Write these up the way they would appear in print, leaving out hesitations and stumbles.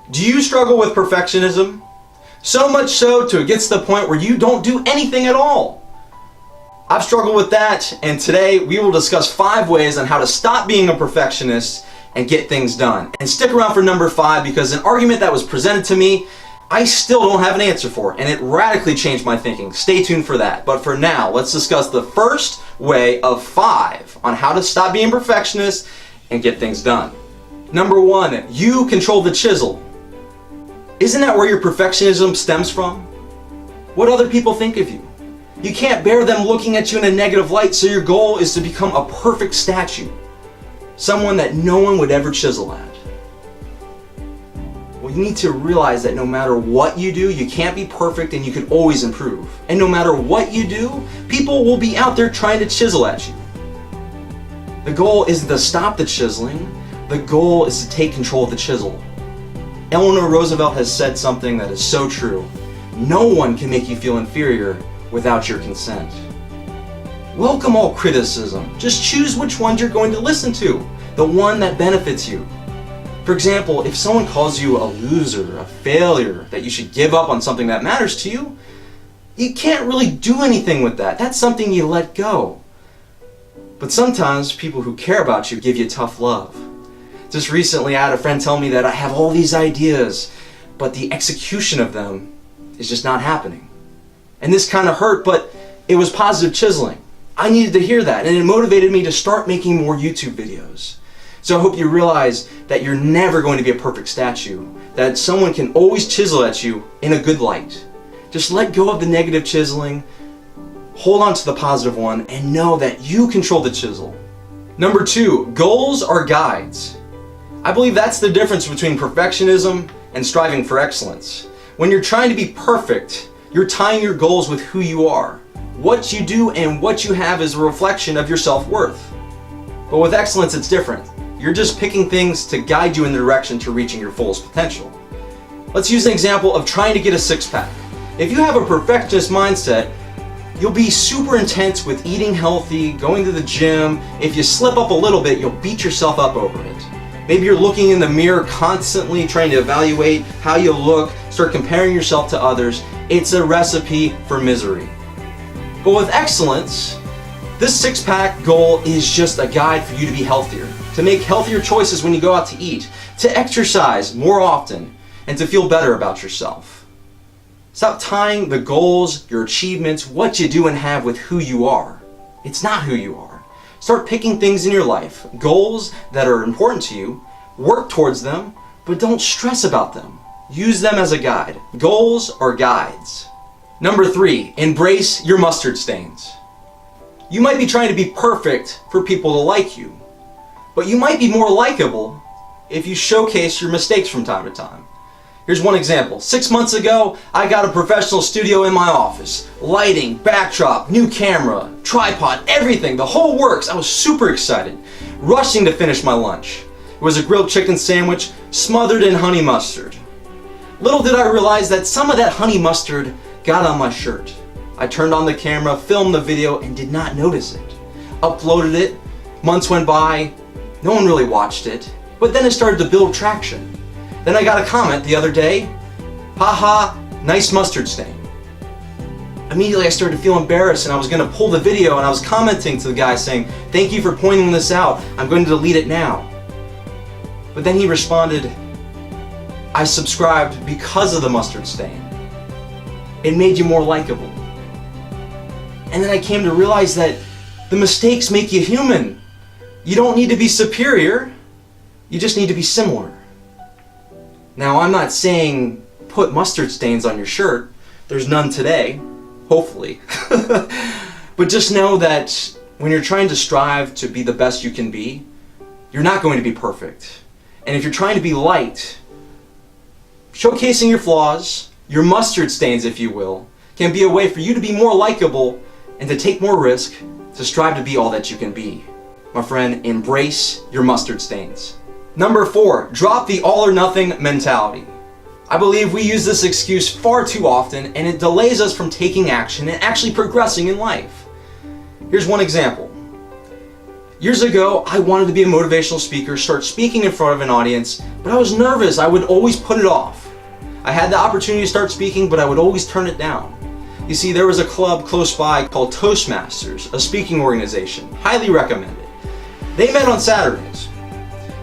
Do you struggle with perfectionism? So much so to it gets to the point where you don't do anything at all. I've struggled with that, and today we will discuss 5 ways on how to stop being a perfectionist and get things done. And stick around for number 5, because an argument that was presented to me, I still don't have an answer for, and it radically changed my thinking. Stay tuned for that. But for now, let's discuss the first way of 5 on how to stop being a perfectionist and get things done. Number 1, you control the chisel. Isn't that where your perfectionism stems from? What other people think of you. You can't bear them looking at you in a negative light, so your goal is to become a perfect statue. Someone that no one would ever chisel at. Well, you need to realize that no matter what you do, you can't be perfect and you can always improve. And no matter what you do, people will be out there trying to chisel at you. The goal isn't to stop the chiseling, the goal is to take control of the chisel. Eleanor Roosevelt has said something that is so true. No one can make you feel inferior without your consent. Welcome all criticism. Just choose which ones you're going to listen to. The one that benefits you. For example, if someone calls you a loser, a failure, that you should give up on something that matters to you, you can't really do anything with that. That's something you let go. But sometimes people who care about you give you tough love. Just recently I had a friend tell me that I have all these ideas, but the execution of them is just not happening. And this kind of hurt, but it was positive chiseling. I needed to hear that, and it motivated me to start making more YouTube videos. So I hope you realize that you're never going to be a perfect statue, that someone can always chisel at you in a good light. Just let go of the negative chiseling, hold on to the positive one, and know that you control the chisel. Number 2, goals are guides. I believe that's the difference between perfectionism and striving for excellence. When you're trying to be perfect, you're tying your goals with who you are. What you do and what you have is a reflection of your self-worth. But with excellence, it's different. You're just picking things to guide you in the direction to reaching your fullest potential. Let's use an example of trying to get a 6-pack. If you have a perfectionist mindset, you'll be super intense with eating healthy, going to the gym. If you slip up a little bit, you'll beat yourself up over it. Maybe you're looking in the mirror constantly trying to evaluate how you look, start comparing yourself to others. It's a recipe for misery. But with excellence, this 6-pack goal is just a guide for you to be healthier, to make healthier choices when you go out to eat, to exercise more often, and to feel better about yourself. Stop tying the goals, your achievements, what you do and have with who you are. It's not who you are. Start picking things in your life, goals that are important to you, work towards them, but don't stress about them. Use them as a guide. Goals are guides. Number 3, embrace your mustard stains. You might be trying to be perfect for people to like you, but you might be more likable if you showcase your mistakes from time to time. Here's one example. 6 months ago, I got a professional studio in my office. Lighting, backdrop, new camera, tripod, everything, the whole works. I was super excited, rushing to finish my lunch. It was a grilled chicken sandwich smothered in honey mustard. Little did I realize that some of that honey mustard got on my shirt. I turned on the camera, filmed the video, and did not notice it. Uploaded it, months went by, no one really watched it, but then it started to build traction. Then I got a comment the other day, haha, nice mustard stain. Immediately I started to feel embarrassed and I was going to pull the video, and I was commenting to the guy saying, thank you for pointing this out, I'm going to delete it now. But then he responded, I subscribed because of the mustard stain. It made you more likable. And then I came to realize that the mistakes make you human. You don't need to be superior, you just need to be similar. Now, I'm not saying put mustard stains on your shirt. There's none today, hopefully. But just know that when you're trying to strive to be the best you can be, you're not going to be perfect. And if you're trying to be light, showcasing your flaws, your mustard stains, if you will, can be a way for you to be more likable and to take more risk, to strive to be all that you can be. My friend, embrace your mustard stains. Number 4, drop the all or nothing mentality. I believe we use this excuse far too often, and it delays us from taking action and actually progressing in life. Here's one example. Years ago, I wanted to be a motivational speaker, start speaking in front of an audience, but I was nervous. I would always put it off. I had the opportunity to start speaking, but I would always turn it down. You see, there was a club close by called Toastmasters, a speaking organization. Highly recommended. They met on Saturdays.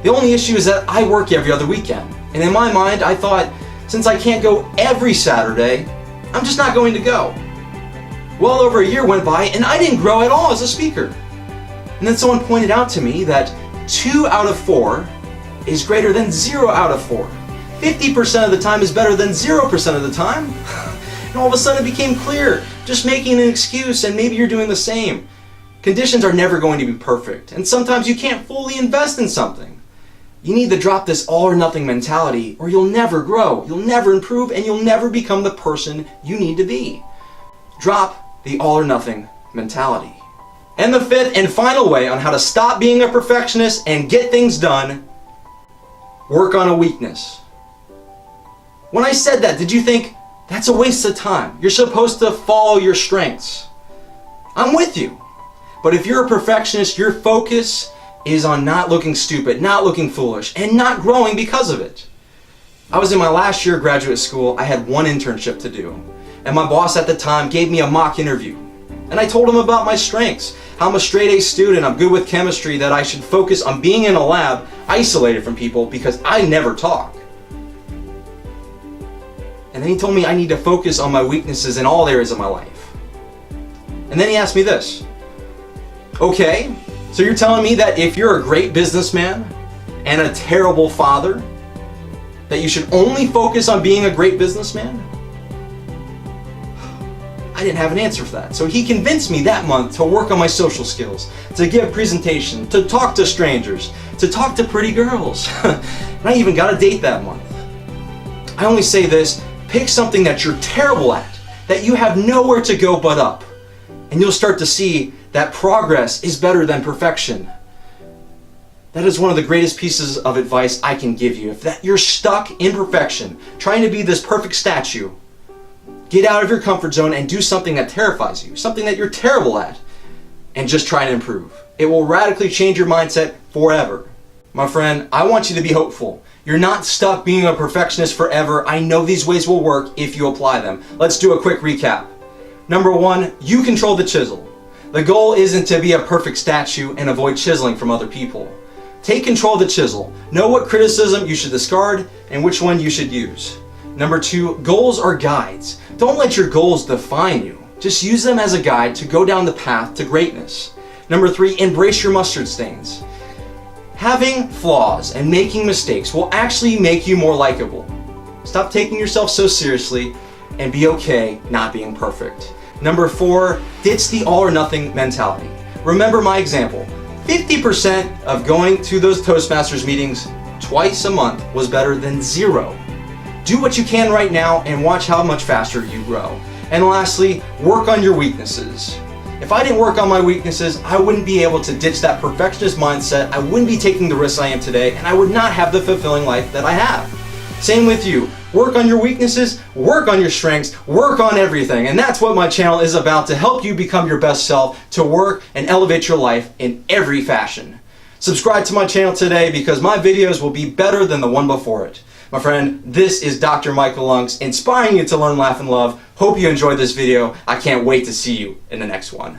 The only issue is that I work every other weekend. And in my mind, I thought, since I can't go every Saturday, I'm just not going to go. Well over a year went by and I didn't grow at all as a speaker. And then someone pointed out to me that 2 out of 4 is greater than 0 out of 4. 50% of the time is better than 0% of the time. And all of a sudden it became clear, just making an excuse, and maybe you're doing the same. Conditions are never going to be perfect, and sometimes you can't fully invest in something. You need to drop this all or nothing mentality, or you'll never grow, you'll never improve, and you'll never become the person you need to be. Drop the all or nothing mentality. And the fifth and final way on how to stop being a perfectionist and get things done, work on a weakness. When I said that, did you think, that's a waste of time? You're supposed to follow your strengths. I'm with you. But if you're a perfectionist, your focus is on not looking stupid, not looking foolish, and not growing because of it. I was in my last year of graduate school. I had one internship to do. And my boss at the time gave me a mock interview. And I told him about my strengths, how I'm a straight A student, I'm good with chemistry, that I should focus on being in a lab, isolated from people, because I never talk. And then he told me I need to focus on my weaknesses in all areas of my life. And then he asked me this. Okay, so you're telling me that if you're a great businessman and a terrible father, that you should only focus on being a great businessman? I didn't have an answer for that. So he convinced me that month to work on my social skills, to give presentations, to talk to strangers, to talk to pretty girls. And I even got a date that month. I only say this, pick something that you're terrible at, that you have nowhere to go but up, and you'll start to see that progress is better than perfection. That is one of the greatest pieces of advice I can give you. If that you're stuck in perfection, trying to be this perfect statue, get out of your comfort zone and do something that terrifies you, something that you're terrible at, and just try to improve. It will radically change your mindset forever. My friend, I want you to be hopeful. You're not stuck being a perfectionist forever. I know these ways will work if you apply them. Let's do a quick recap. Number 1, you control the chisel. The goal isn't to be a perfect statue and avoid chiseling from other people. Take control of the chisel. Know what criticism you should discard and which one you should use. Number 2, goals are guides. Don't let your goals define you. Just use them as a guide to go down the path to greatness. Number 3, embrace your mustard stains. Having flaws and making mistakes will actually make you more likable. Stop taking yourself so seriously and be okay not being perfect. Number 4, ditch the all or nothing mentality. Remember my example. 50% of going to those Toastmasters meetings twice a month was better than 0. Do what you can right now and watch how much faster you grow. And lastly, work on your weaknesses. If I didn't work on my weaknesses, I wouldn't be able to ditch that perfectionist mindset, I wouldn't be taking the risks I am today, and I would not have the fulfilling life that I have. Same with you. Work on your weaknesses, work on your strengths, work on everything. And that's what my channel is about, to help you become your best self, to work and elevate your life in every fashion. Subscribe to my channel today because my videos will be better than the one before it. My friend, this is Dr. Michael Unks, inspiring you to learn, laugh, and love. Hope you enjoyed this video. I can't wait to see you in the next one.